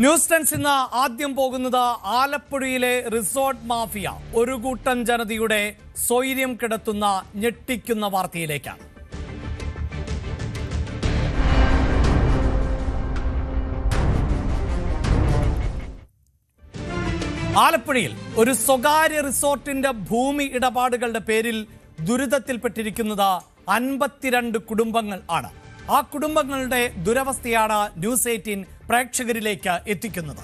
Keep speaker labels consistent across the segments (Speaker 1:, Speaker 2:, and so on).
Speaker 1: News tense ഇന്ന് ആദ്യം പോകുന്നത് ആലപ്പുഴയിലെ റിസോർട്ട് മാഫിയ ഒരു കൂട്ടം ജനതയുടെ സ്വൈര്യം കെടുത്തുന്ന ഞെട്ടിക്കുന്ന വാർത്തയിലേക്കാണ്. ആലപ്പുഴയിൽ ഒരു സ്വകാര്യ റിസോർട്ടിന്റെ ഭൂമി ഇടപാടുകളുടെ പേരിൽ ദുരിതത്തിൽപ്പെട്ടിരിക്കുന്നത് 52 കുടുംബങ്ങൾ ആണ്. ആ കുടുംബങ്ങളുടെ ദുരവസ്ഥയാണ് ന്യൂസ് 18 പ്രേക്ഷകരിലേക്ക് എത്തിക്കുന്നത്.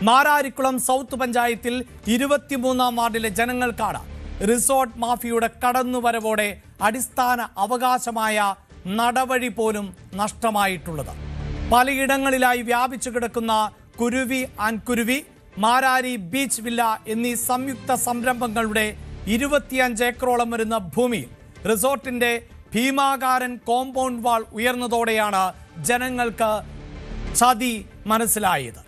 Speaker 1: മാരാരിക്കുളം സൗത്ത് പഞ്ചായത്തിൽ 23-ാം വാർഡിലെ ജനങ്ങൾക്കാണ് റിസോർട്ട് മാഫിയയുടെ കടന്നുവരവോടെ അടിസ്ഥാന അവകാശമായ നടവഴി പോലും നഷ്ടമായിട്ടുള്ളത്. പലയിടങ്ങളിലായി വ്യാപിച്ചു കിടക്കുന്ന കുരുവി ആൻഡ് കുരുവി, മാരാരി ബീച്ച് വില്ല എന്നീ സംയുക്ത സംരംഭങ്ങളുടെ 25 ഏക്കറോളം വരുന്ന ഭൂമിയിൽ റിസോർട്ടിന്റെ ഭീമാകാരൻ കോമ്പൗണ്ട് വാൾ ഉയർന്നതോടെയാണ് ജനങ്ങൾക്ക് ചതി മനസ്സിലായത്.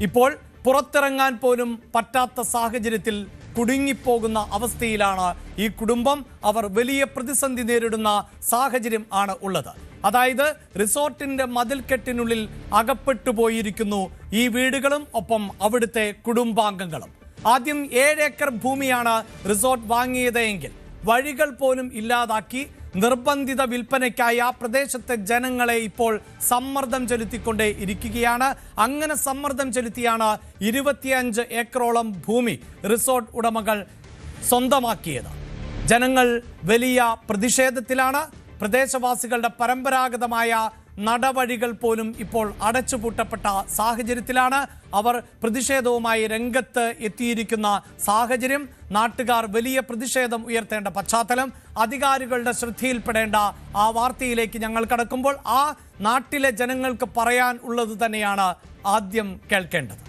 Speaker 1: ഇപ്പോൾ പുറത്തിറങ്ങാൻ പോലും പറ്റാത്ത സാഹചര്യത്തിൽ കുടുങ്ങിപ്പോകുന്ന അവസ്ഥയിലാണ് ഈ കുടുംബം. അവർ വലിയ പ്രതിസന്ധി നേരിടുന്ന സാഹചര്യം ആണ് ഉള്ളത്. അതായത് റിസോർട്ടിന്റെ മതിൽക്കെട്ടിനുള്ളിൽ അകപ്പെട്ടു പോയിരിക്കുന്നു ഈ വീടുകളും ഒപ്പം അവിടുത്തെ കുടുംബാംഗങ്ങളും. ആദ്യം 7 ഏക്കർ ഭൂമിയാണ് റിസോർട്ട് വാങ്ങിയതെങ്കിൽ വഴികൾ പോലും ഇല്ലാതാക്കി നിർബന്ധിത വിൽപ്പനയ്ക്കായി ആ പ്രദേശത്തെ ജനങ്ങളെ ഇപ്പോൾ സമ്മർദ്ദം ചെലുത്തിക്കൊണ്ടേ ഇരിക്കുകയാണ്. അങ്ങനെ സമ്മർദ്ദം ചെലുത്തിയാണ് 25 ഏക്കറോളം ഭൂമി റിസോർട്ട് ഉടമകൾ സ്വന്തമാക്കിയത്. ജനങ്ങൾ വലിയ പ്രതിഷേധത്തിലാണ്. പ്രദേശവാസികളുടെ പരമ്പരാഗതമായ നടവഴികൾ പോലും ഇപ്പോൾ അടച്ചുപൂട്ടപ്പെട്ട സാഹചര്യത്തിലാണ്. അവർ പ്രതിഷേധവുമായി രംഗത്ത് എത്തിയിരിക്കുന്ന സാഹചര്യം. നാട്ടുകാർ വലിയ പ്രതിഷേധം ഉയർത്തേണ്ട പശ്ചാത്തലം. അധികാരികളുടെ ശ്രദ്ധയിൽപ്പെടേണ്ട ആ വാർത്തയിലേക്ക് ഞങ്ങൾ കടക്കുമ്പോൾ ആ നാട്ടിലെ ജനങ്ങൾക്ക് പറയാൻ ഉള്ളത് തന്നെയാണ് ആദ്യം കേൾക്കേണ്ടത്.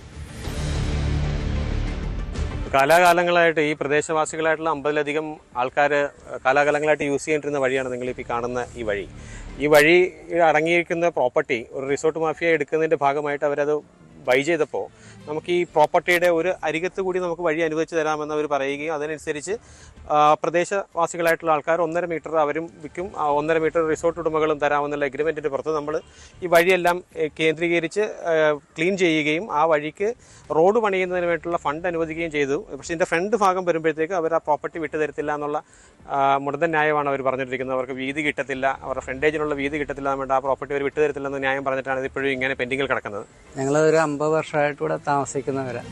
Speaker 2: കാലാകാലങ്ങളായിട്ട് ഈ പ്രദേശവാസികളായിട്ടുള്ള 50-ലധികം ആൾക്കാർ കാലാകാലങ്ങളായിട്ട് യൂസ് ചെയ്തിരുന്ന വഴിയാണ് നിങ്ങളിപ്പോൾ കാണുന്ന ഈ വഴി അടങ്ങിയിരിക്കുന്ന പ്രോപ്പർട്ടി ഒരു റിസോർട്ട് മാഫിയ എടുക്കുന്നതിൻ്റെ ഭാഗമായിട്ട് അവരത് ബൈ ചെയ്തപ്പോൾ നമുക്ക് ഈ പ്രോപ്പർട്ടിയുടെ ഒരു അരികത്ത് കൂടി നമുക്ക് വഴി അനുവദിച്ച് തരാമെന്ന് അവർ പറയുകയും അതനുസരിച്ച് പ്രദേശവാസികളായിട്ടുള്ള ആൾക്കാർ 1.5 മീറ്റർ അവരും വിൽക്കും, 1.5 മീറ്റർ റിസോർട്ട് ഉടമകളും തരാമെന്നുള്ള എഗ്രിമെൻറ്റിൻ്റെ പുറത്ത് നമ്മൾ ഈ വഴിയെല്ലാം കേന്ദ്രീകരിച്ച് ക്ലീൻ ചെയ്യുകയും ആ വഴിക്ക് റോഡ് പണിയുന്നതിന് വേണ്ടിയിട്ടുള്ള ഫണ്ട് അനുവദിക്കുകയും ചെയ്തു. പക്ഷേ ഇതിൻ്റെ ഫ്രണ്ട് ഭാഗം വരുമ്പോഴത്തേക്ക് അവർ ആ പ്രോപ്പർട്ടി വിട്ടുതരത്തില്ല എന്നുള്ള മുടന്തൻ ന്യായമാണ് അവർ പറഞ്ഞിരിക്കുന്നത്. അവർക്ക് വീതി കിട്ടത്തില്ല, അവരുടെ ഫ്രണ്ടേജിനുള്ള വീതി കിട്ടത്തില്ല എന്നുകൊണ്ട് ആ പ്രോപ്പർട്ടി അവർ വിട്ടുതരത്തില്ല എന്ന ന്യായം പറഞ്ഞിട്ടാണ് ഇതിപ്പോഴും ഇങ്ങനെ പെൻഡിങ്ങിൽ കിടക്കുന്നത്.
Speaker 3: ഞങ്ങളൊരു 50 വർഷമായിട്ട് ഇവിടെ താമസിക്കുന്നവരാണ്.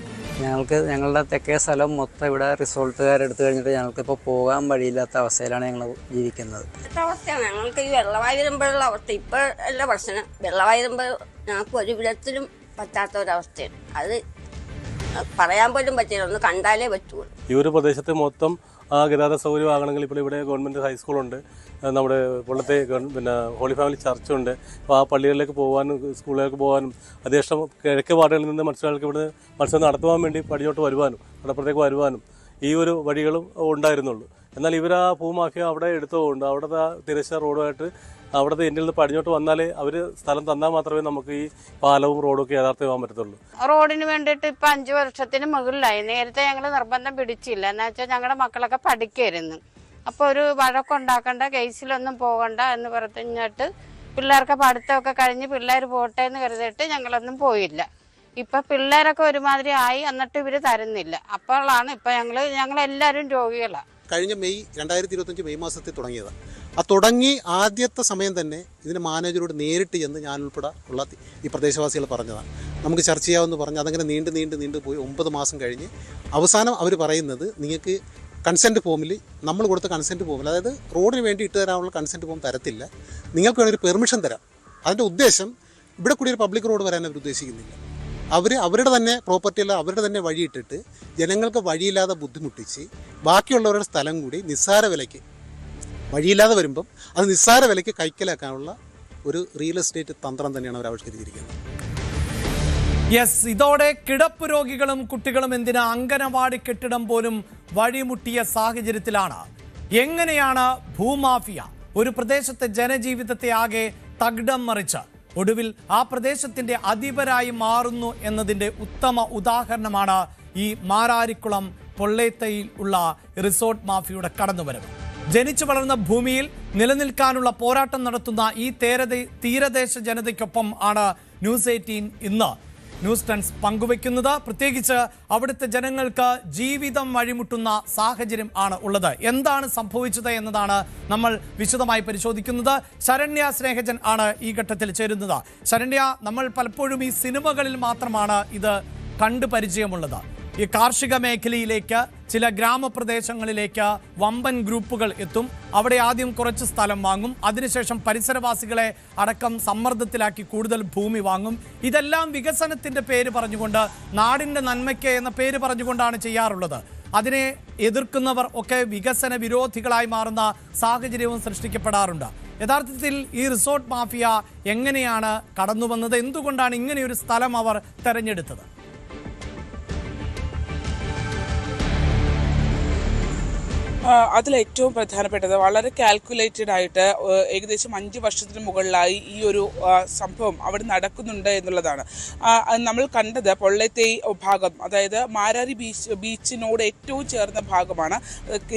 Speaker 3: ഞങ്ങളുടെ തെക്കേ സ്ഥലം മൊത്തം ഇവിടെ റിസോർട്ടുകാരെടുത്ത് കഴിഞ്ഞിട്ട് ഞങ്ങൾക്കിപ്പോൾ പോകാൻ വഴിയില്ലാത്ത അവസ്ഥയിലാണ് ഞങ്ങൾ ജീവിക്കുന്നത്.
Speaker 4: അവസ്ഥയാണ് ഞങ്ങൾക്ക് ഈ വെള്ളവായി വരുമ്പോഴുള്ള അവസ്ഥ. ഇപ്പോൾ എല്ലാ പ്രശ്നം വെള്ളവായി വരുമ്പോൾ ഞങ്ങൾക്ക് ഒരു വിധത്തിലും പറ്റാത്ത ഒരവസ്ഥയാണ്. അത് പറയാൻ പോലും പറ്റില്ല, ഒന്ന് കണ്ടാലേ പറ്റുള്ളൂ.
Speaker 5: ഈ ഒരു പ്രദേശത്ത് മൊത്തം ഗതാഗത സൗകര്യമാകണമെങ്കിൽ ഇപ്പോൾ ഇവിടെ ഗവൺമെൻറ് ഹൈസ്കൂളുണ്ട്, നമ്മുടെ കൊല്ലത്തെ ഹോളി ഫാമിലി ചർച്ചുണ്ട്. അപ്പോൾ ആ പള്ളികളിലേക്ക് പോകാനും സ്കൂളിലേക്ക് പോകാനും അതേഷ്ടം കിഴക്ക് വാർഡുകളിൽ നിന്ന് മത്സരങ്ങൾക്ക് ഇവിടെ മത്സരം നടത്തുവാൻ വേണ്ടി പടിഞ്ഞോട്ട് വരുവാനും കടപ്പുറത്തേക്ക് വരുവാനും ഈ ഒരു വഴികളും ഉണ്ടായിരുന്നുള്ളൂ. എന്നാൽ ഇവർ ആ ഭൂമാഫിയ അവിടെ എടുത്തുകൊണ്ട് അവിടുത്തെ തിരശ്ശ റോഡുമായിട്ട് അവിടുത്തെ എന്നിൽ നിന്ന് പടിഞ്ഞോട്ട് വന്നാലേ അവർ സ്ഥലം തന്നാൽ മാത്രമേ നമുക്ക് ഈ പാലവും റോഡും ഒക്കെ യാഥാർത്ഥ്യമാകാൻ പറ്റത്തുള്ളൂ.
Speaker 6: റോഡിന് വേണ്ടിയിട്ട് ഇപ്പം 5 വർഷത്തിന് മുകളിലായി. നേരത്തെ ഞങ്ങൾ നിർബന്ധം പിടിച്ചില്ല. എന്ന് വെച്ചാൽ ഞങ്ങളുടെ മക്കളൊക്കെ പഠിക്കായിരുന്നു. അപ്പോൾ ഒരു വഴക്കുണ്ടാക്കണ്ട, കേസിലൊന്നും പോകണ്ട എന്ന് പറഞ്ഞിട്ട് പിള്ളേർക്ക് പഠിത്തമൊക്കെ കഴിഞ്ഞ് പിള്ളേർ പോട്ടെ എന്ന് കരുതിയിട്ട് ഞങ്ങളൊന്നും പോയില്ല. ഇപ്പം പിള്ളേരൊക്കെ ഒരുമാതിരി ആയി, എന്നിട്ട് ഇവർ തരുന്നില്ല. അപ്പോഴാണ് ഇപ്പം ഞങ്ങളെല്ലാവരും രോഗികളാണ്.
Speaker 7: കഴിഞ്ഞ 2025 മെയ് മാസത്തിൽ തുടങ്ങിയതാണ്. ആ തുടങ്ങി ആദ്യത്തെ സമയം തന്നെ ഇതിന് മാനേജരോട് നേരിട്ട് ചെന്ന് ഞാൻ ഉൾപ്പെടെ ഉള്ള ഈ പ്രദേശവാസികൾ പറഞ്ഞതാണ് നമുക്ക് ചർച്ച ചെയ്യാമെന്ന് പറഞ്ഞ് അതങ്ങനെ നീണ്ടു പോയി 9 മാസം കഴിഞ്ഞ് അവസാനം അവർ പറയുന്നത് നിങ്ങൾക്ക് കൺസെൻറ്റ് ഫോമിൽ നമ്മൾ കൊടുത്ത കൺസെൻറ്റ് ഫോമിൽ, അതായത് റോഡിന് വേണ്ടി ഇട്ട് തരാനുള്ള കൺസെൻറ്റ് ഫോം തരത്തില്ല, നിങ്ങൾക്ക് വേണമെങ്കിൽ ഒരു പെർമിഷൻ തരാം. അതിൻ്റെ ഉദ്ദേശം ഇവിടെ കൂടി ഒരു പബ്ലിക് റോഡ് വരാൻ അവർ ഉദ്ദേശിക്കുന്നില്ല. അവരുടെ തന്നെ പ്രോപ്പർട്ടിയുള്ള അവരുടെ തന്നെ വഴിയിട്ടിട്ട് ജനങ്ങൾക്ക് വഴിയില്ലാതെ ബുദ്ധിമുട്ടിച്ച് ബാക്കിയുള്ളവരുടെ സ്ഥലം കൂടി നിസ്സാര വിലയ്ക്ക് വഴിയില്ലാതെ വരുമ്പം അത് നിസ്സാര വിലയ്ക്ക് കൈക്കലാക്കാനുള്ള ഒരു റിയൽ എസ്റ്റേറ്റ് തന്ത്രം തന്നെയാണ് അവർ ആവിഷ്കരിച്ചിരിക്കുന്നത്.
Speaker 1: ഇതോടെ കിടപ്പ് രോഗികളും കുട്ടികളും എന്തിനാ അംഗനവാടി കെട്ടിടം പോലും വഴിമുട്ടിയ സാഹചര്യത്തിലാണ്. എങ്ങനെയാണ് ഭൂമാഫിയ ഒരു പ്രദേശത്തെ ജനജീവിതത്തെ ആകെ തകിടം മറിച്ച് ഒടുവിൽ ആ പ്രദേശത്തിന്റെ അധിപരായി മാറുന്നു എന്നതിന്റെ ഉത്തമ ഉദാഹരണമാണ് ഈ മാരാരിക്കുളം പൊള്ളേത്തയിൽ ഉള്ള റിസോർട്ട് മാഫിയയുടെ കടന്നുവരവ്. ജനിച്ചു വളർന്ന ഭൂമിയിൽ നിലനിൽക്കാനുള്ള പോരാട്ടം നടത്തുന്ന ഈ തീരദേശ ജനതയ്ക്കൊപ്പം ആണ് ന്യൂസ് 18 ഇന്ന്. ന്യൂസ് ടൺസ് പങ്കുവയ്ക്കുന്നത്. പ്രത്യേകിച്ച് അവിടുത്തെ ജനങ്ങൾക്ക് ജീവിതം വഴിമുട്ടുന്ന സാഹചര്യം ആണ് ഉള്ളത്. എന്താണ് സംഭവിച്ചത് എന്നതാണ് നമ്മൾ വിശദമായി പരിശോധിക്കുന്നത്. ശരണ്യ സ്നേഹജൻ ആണ് ഈ ഘട്ടത്തിൽ ചേരുന്നത്. ശരണ്യ, നമ്മൾ പലപ്പോഴും ഈ സിനിമകളിൽ മാത്രമാണ് ഇത് കണ്ടു പരിചയമുള്ളത്. ഈ കാർഷിക മേഖലയിലേക്ക്, ചില ഗ്രാമപ്രദേശങ്ങളിലേക്ക് വമ്പൻ ഗ്രൂപ്പുകൾ എത്തും. അവിടെ ആദ്യം കുറച്ച് സ്ഥലം വാങ്ങും, അതിനുശേഷം പരിസരവാസികളെ അടക്കം സമ്മർദ്ദത്തിലാക്കി കൂടുതൽ ഭൂമി വാങ്ങും. ഇതെല്ലാം വികസനത്തിന്റെ പേര് പറഞ്ഞുകൊണ്ട്, നാടിന്റെ നന്മയ്ക്ക് എന്ന പേര് പറഞ്ഞുകൊണ്ടാണ് ചെയ്യാറുള്ളത്. അതിനെ എതിർക്കുന്നവർ ഒക്കെ വികസന വിരോധികളായി മാറുന്ന സാഹചര്യവും സൃഷ്ടിക്കപ്പെടാറുണ്ട്. യഥാർത്ഥത്തിൽ ഈ റിസോർട്ട് മാഫിയ എങ്ങനെയാണ് കടന്നു വന്നത്? എന്തുകൊണ്ടാണ് ഇങ്ങനെയൊരു സ്ഥലം അവർ തെരഞ്ഞെടുത്തത്?
Speaker 8: അതിലേറ്റവും പ്രധാനപ്പെട്ടത് വളരെ കാൽക്കുലേറ്റഡ് ആയിട്ട് ഏകദേശം 5 വർഷത്തിന് മുകളിലായി ഈ ഒരു സംഭവം അവിടെ നടക്കുന്നുണ്ട് എന്നുള്ളതാണ്. നമ്മൾ കണ്ടത് പൊള്ളേത്തൈ ഭാഗം, അതായത് മാരാരി ബീച്ചിനോട് ഏറ്റവും ചേർന്ന ഭാഗമാണ്.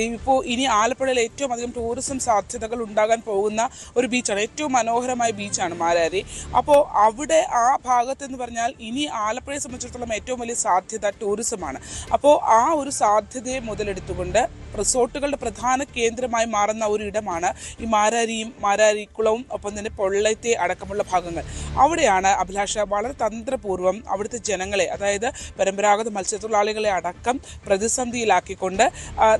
Speaker 8: ഇപ്പോൾ ഇനി ആലപ്പുഴയിൽ ഏറ്റവും അധികം ടൂറിസം സാധ്യതകൾ ഉണ്ടാകാൻ പോകുന്ന ഒരു ബീച്ചാണ്. ഏറ്റവും മനോഹരമായ ബീച്ചാണ് മാരാരി. അപ്പോൾ അവിടെ ആ ഭാഗത്തെന്ന് പറഞ്ഞാൽ ഇനി ആലപ്പുഴയെ സംബന്ധിച്ചിടത്തോളം ഏറ്റവും വലിയ സാധ്യത ടൂറിസമാണ്. അപ്പോൾ ആ ഒരു സാധ്യതയെ മുതലെടുത്തുകൊണ്ട് റിസോർട്ടുകളുടെ പ്രധാന കേന്ദ്രമായി മാറുന്ന ഒരു ഇടമാണ് ഈ മാരാരിയും മാരാരിക്കുളവും ഒപ്പം തന്നെ പൊള്ളത്തെ അടക്കമുള്ള ഭാഗങ്ങൾ. അവിടെയാണ് അഭിലാഷ വളരെ തന്ത്രപൂർവ്വം അവിടുത്തെ ജനങ്ങളെ, അതായത് പരമ്പരാഗത മത്സ്യത്തൊഴിലാളികളെ അടക്കം പ്രതിസന്ധിയിലാക്കിക്കൊണ്ട്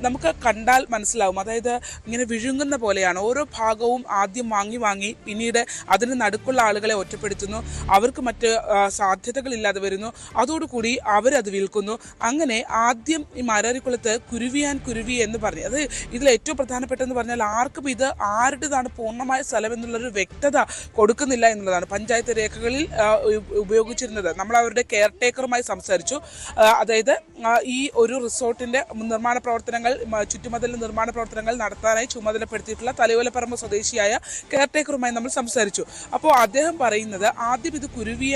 Speaker 8: നമുക്ക് കണ്ടാൽ മനസ്സിലാവും. അതായത് ഇങ്ങനെ വിഴുങ്ങുന്ന പോലെയാണ്. ഓരോ ഭാഗവും ആദ്യം വാങ്ങി പിന്നീട് അതിന് നടുക്കുള്ള ആളുകളെ ഒറ്റപ്പെടുത്തുന്നു. അവർക്ക് മറ്റ് സാധ്യതകളില്ലാതെ വരുന്നു. അതോടുകൂടി അവരത് വിൽക്കുന്നു. അങ്ങനെ ആദ്യം ഈ മാരാരിക്കുളത്ത് കുരുവി എന്ന് പറഞ്ഞു. അത് ഇതിൽ ഏറ്റവും പ്രധാനപ്പെട്ടെന്ന് പറഞ്ഞാൽ ആർക്കും ഇത് ആരുടേതാണ് പൂർണ്ണമായ സ്ഥലം എന്നുള്ളൊരു വ്യക്തത കൊടുക്കുന്നില്ല എന്നുള്ളതാണ്. പഞ്ചായത്ത് രേഖകളിൽ ഉപയോഗിച്ചിരുന്നത് നമ്മൾ അവരുടെ കെയർ ടേക്കറുമായി സംസാരിച്ചു. അതായത് ഈ ഒരു റിസോർട്ടിന്റെ നിർമ്മാണ പ്രവർത്തനങ്ങൾ, ചുറ്റുമതിൽ നിർമ്മാണ പ്രവർത്തനങ്ങൾ നടത്താനായി ചുമതലപ്പെടുത്തിയിട്ടുള്ള തലയോലപ്പറമ്പ് സ്വദേശിയായ കെയർ ടേക്കറുമായി നമ്മൾ സംസാരിച്ചു. അപ്പോൾ അദ്ദേഹം പറയുന്നത് ആദ്യം ഇത് കുരുവി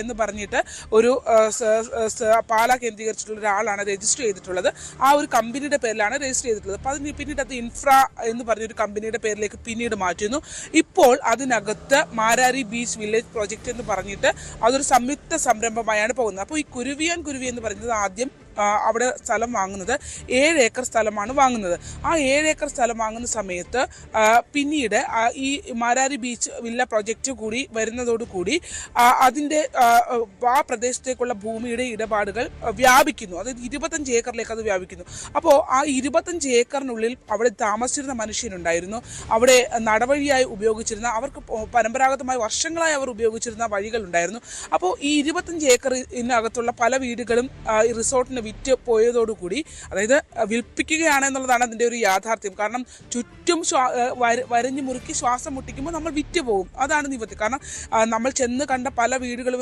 Speaker 8: എന്ന് പറഞ്ഞിട്ട് ഒരു പാല കേന്ദ്രീകരിച്ചിട്ടുള്ള ഒരാളാണ് രജിസ്റ്റർ ചെയ്തിട്ടുള്ളത്. ആ ഒരു കമ്പനിയുടെ പേരിലാണ് രജിസ്റ്റർ ചെയ്തിട്ടുള്ളത്. അപ്പോൾ അതിന് പിന്നീട് അത് ഇൻഫ്ര എന്ന് പറഞ്ഞൊരു കമ്പനിയുടെ പേരിലേക്ക് പിന്നീട് മാറ്റുന്നു. ഇപ്പോൾ അതിനകത്ത് മാരാരി ബീച്ച് വില്ലേജ് പ്രോജക്റ്റ് എന്ന് പറഞ്ഞിട്ട് അതൊരു സംയുക്ത സംരംഭമായാണ് പോകുന്നത്. അപ്പോൾ ഈ കുരുവി എന്ന് പറയുന്നത് ആദ്യം അവിടെ സ്ഥലം വാങ്ങുന്നത് 7 ഏക്കർ സ്ഥലമാണ് വാങ്ങുന്നത്. ആ 7 ഏക്കർ സ്ഥലം വാങ്ങുന്ന സമയത്ത് പിന്നീട് ഈ മാരാരി ബീച്ച് വില്ല പ്രൊജക്റ്റ് കൂടി വരുന്നതോടുകൂടി അതിൻ്റെ ആ പ്രദേശത്തേക്കുള്ള ഭൂമിയുടെ ഇടപാടുകൾ വ്യാപിക്കുന്നു. അതായത് 25 ഏക്കറിലേക്ക് അത് വ്യാപിക്കുന്നു. അപ്പോൾ ആ 25 ഏക്കറിനുള്ളിൽ അവിടെ താമസിച്ചിരുന്ന മനുഷ്യരുണ്ടായിരുന്നു. അവിടെ നടവഴിയായി ഉപയോഗിച്ചിരുന്ന, അവർക്ക് പരമ്പരാഗതമായി വർഷങ്ങളായി അവർ ഉപയോഗിച്ചിരുന്ന വഴികളുണ്ടായിരുന്നു. അപ്പോൾ ഈ 25 ഏക്കറിനകത്തുള്ള പല വീടുകളും ഈ റിസോർട്ടിന് വിറ്റ് പോയതോടുകൂടി, അതായത് വിൽപ്പിക്കുകയാണ് എന്നുള്ളതാണ് അതിൻ്റെ ഒരു യാഥാർത്ഥ്യം. കാരണം ചുറ്റും വരഞ്ഞു മുറുക്കി ശ്വാസം മുട്ടിക്കുമ്പോൾ നമ്മൾ വിറ്റ് പോകും. അതാണ് നിവൃത്തി. കാരണം നമ്മൾ ചെന്ന് കണ്ട പല വീടുകളും